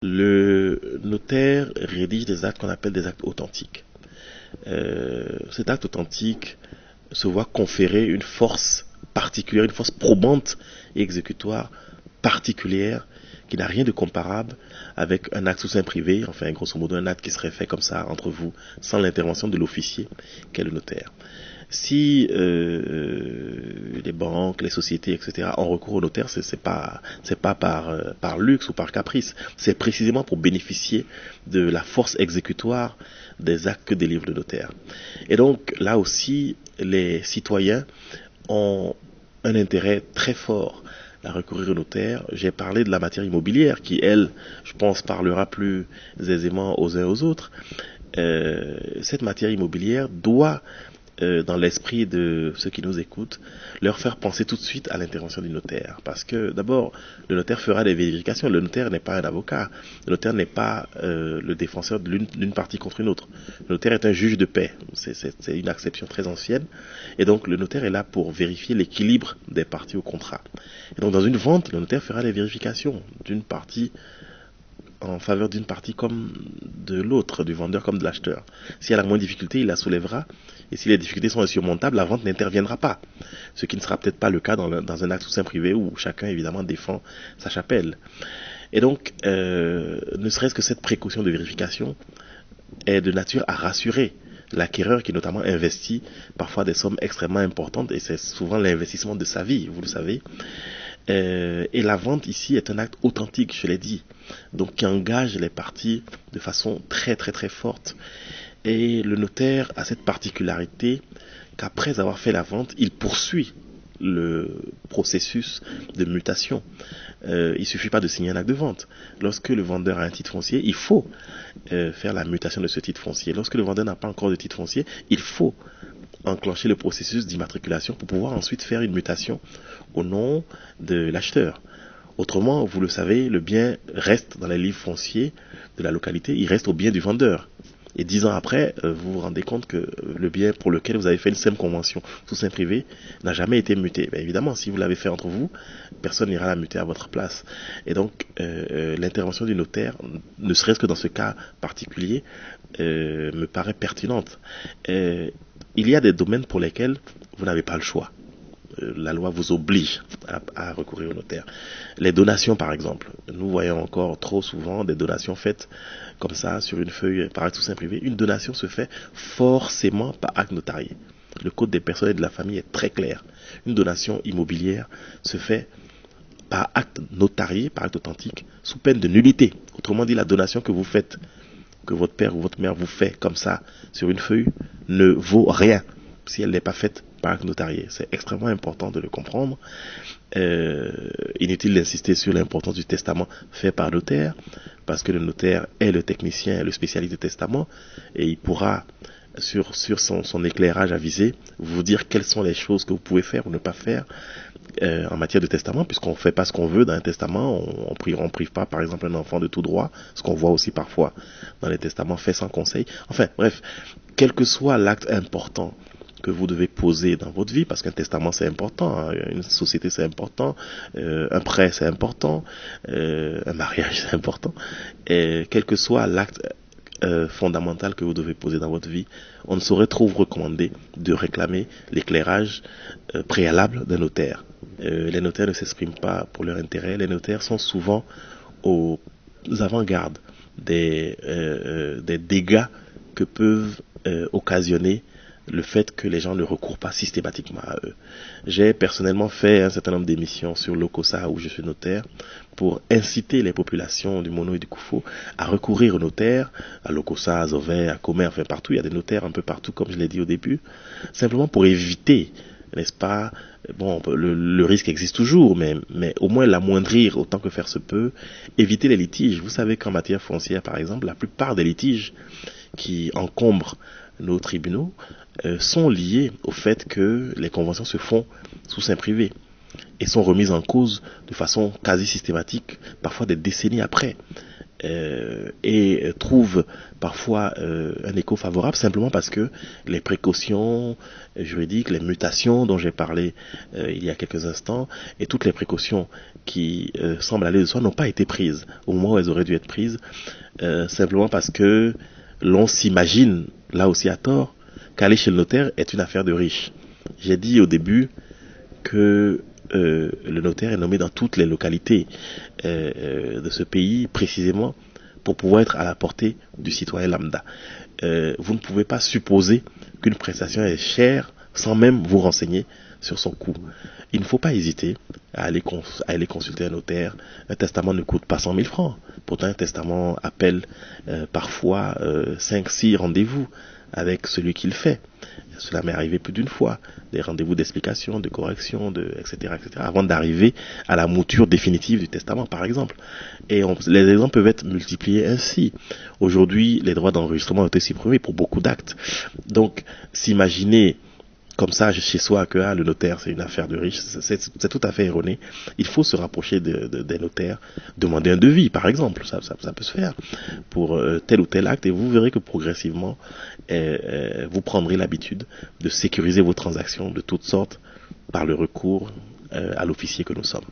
Le notaire rédige des actes qu'on appelle des actes authentiques. Cet acte authentique se voit conférer une force particulière, une force probante et exécutoire particulière qui n'a rien de comparable avec un acte sous seing privé, enfin grosso modo un acte qui serait fait comme ça entre vous sans l'intervention de l'officier qu'est le notaire. Si les banques, les sociétés, etc. ont recours au notaire, c'est pas par luxe ou par caprice, c'est précisément pour bénéficier de la force exécutoire des actes que délivre le notaire. Et donc là aussi, les citoyens ont un intérêt très fort à recourir au notaire. J'ai parlé de la matière immobilière qui, elle, je pense, parlera plus aisément aux uns aux autres. Cette matière immobilière doit, dans l'esprit de ceux qui nous écoutent, leur faire penser tout de suite à l'intervention du notaire. Parce que d'abord, le notaire fera des vérifications. Le notaire n'est pas un avocat. Le notaire n'est pas le défenseur d'une partie contre une autre. Le notaire est un juge de paix. C'est une acception très ancienne. Et donc le notaire est là pour vérifier l'équilibre des parties au contrat. Et donc dans une vente, le notaire fera des vérifications d'une partie en faveur d'une partie comme de l'autre, du vendeur comme de l'acheteur. S'il y a la moindre difficulté, il la soulèvera. Et si les difficultés sont insurmontables, la vente n'interviendra pas. Ce qui ne sera peut-être pas le cas dans un acte sous seing privé où chacun évidemment défend sa chapelle. Et donc, ne serait-ce que cette précaution de vérification est de nature à rassurer l'acquéreur qui notamment investit parfois des sommes extrêmement importantes et c'est souvent l'investissement de sa vie, vous le savez. Et la vente ici est un acte authentique, je l'ai dit, donc qui engage les parties de façon très très très forte. Et le notaire a cette particularité qu'après avoir fait la vente, il poursuit le processus de mutation. Il suffit pas de signer un acte de vente. Lorsque le vendeur a un titre foncier, il faut faire la mutation de ce titre foncier. Lorsque le vendeur n'a pas encore de titre foncier, il faut enclencher le processus d'immatriculation pour pouvoir ensuite faire une mutation au nom de l'acheteur. Autrement, vous le savez, le bien reste dans les livres fonciers de la localité, il reste au bien du vendeur. Et 10 ans après, vous vous rendez compte que le bien pour lequel vous avez fait une simple convention sous seing privé n'a jamais été muté. Ben évidemment, si vous l'avez fait entre vous, personne n'ira la muter à votre place. Et donc, l'intervention du notaire, ne serait-ce que dans ce cas particulier, me paraît pertinente. Il y a des domaines pour lesquels vous n'avez pas le choix. La loi vous oblige à recourir au notaire. Les donations, par exemple. Nous voyons encore trop souvent des donations faites comme ça, sur une feuille, par acte sous seing privé. Une donation se fait forcément par acte notarié. Le code des personnes et de la famille est très clair. Une donation immobilière se fait par acte notarié, par acte authentique, sous peine de nullité. Autrement dit, la donation que vous faites, que votre père ou votre mère vous fait comme ça, sur une feuille, ne vaut rien si elle n'est pas faite par acte notarié. C'est extrêmement important de le comprendre. Inutile d'insister sur l'importance du testament fait par notaire, parce que le notaire est le technicien et le spécialiste du testament, et il pourra, sur son éclairage avisé, vous dire quelles sont les choses que vous pouvez faire ou ne pas faire en matière de testament, puisqu'on ne fait pas ce qu'on veut dans un testament, on prive pas par exemple un enfant de tout droit, ce qu'on voit aussi parfois dans les testaments faits sans conseil. Enfin bref, quel que soit l'acte important que vous devez poser dans votre vie, parce qu'un testament c'est important, hein, une société c'est important, un prêt c'est important, un mariage c'est important, et quel que soit l'acte fondamental que vous devez poser dans votre vie, on ne saurait trop vous recommander de réclamer l'éclairage préalable d'un notaire. Les notaires ne s'expriment pas pour leur intérêt, les notaires sont souvent aux avant-gardes des dégâts que peuvent occasionner le fait que les gens ne recourent pas systématiquement à eux. J'ai personnellement fait un certain nombre d'émissions sur l'Okosa où je suis notaire pour inciter les populations du Mono et du Koufo à recourir aux notaires, à l'Okosa, à Zové, à Comer, enfin partout, il y a des notaires un peu partout comme je l'ai dit au début, simplement pour éviter, n'est-ce pas, bon, le risque existe toujours, mais au moins l'amoindrir autant que faire se peut, éviter les litiges. Vous savez qu'en matière foncière, par exemple, la plupart des litiges qui encombrent nos tribunaux sont liés au fait que les conventions se font sous seing privé et sont remises en cause de façon quasi systématique, parfois des décennies après. et trouve parfois un écho favorable simplement parce que les précautions juridiques, les mutations dont j'ai parlé il y a quelques instants, et toutes les précautions qui semblent aller de soi n'ont pas été prises au moment où elles auraient dû être prises, simplement parce que l'on s'imagine, là aussi à tort, qu'aller chez le notaire est une affaire de riches. J'ai dit au début que le notaire est nommé dans toutes les localités de ce pays, précisément pour pouvoir être à la portée du citoyen lambda. Vous ne pouvez pas supposer qu'une prestation est chère sans même vous renseigner sur son coût. Il ne faut pas hésiter à aller consulter un notaire. Un testament ne coûte pas 100 000 francs. Pourtant, un testament appelle parfois 5-6 rendez-vous avec celui qui le fait. Cela m'est arrivé plus d'une fois. Des rendez-vous d'explication, de correction, etc., avant d'arriver à la mouture définitive du testament, par exemple. Et les exemples peuvent être multipliés ainsi. Aujourd'hui, les droits d'enregistrement ont été supprimés pour beaucoup d'actes. Donc, s'imaginer comme ça chez soi que le notaire c'est une affaire de riche, c'est tout à fait erroné. Il faut se rapprocher des notaires, demander un devis par exemple, ça peut se faire pour tel ou tel acte, et vous verrez que progressivement vous prendrez l'habitude de sécuriser vos transactions de toutes sortes par le recours à l'officier que nous sommes.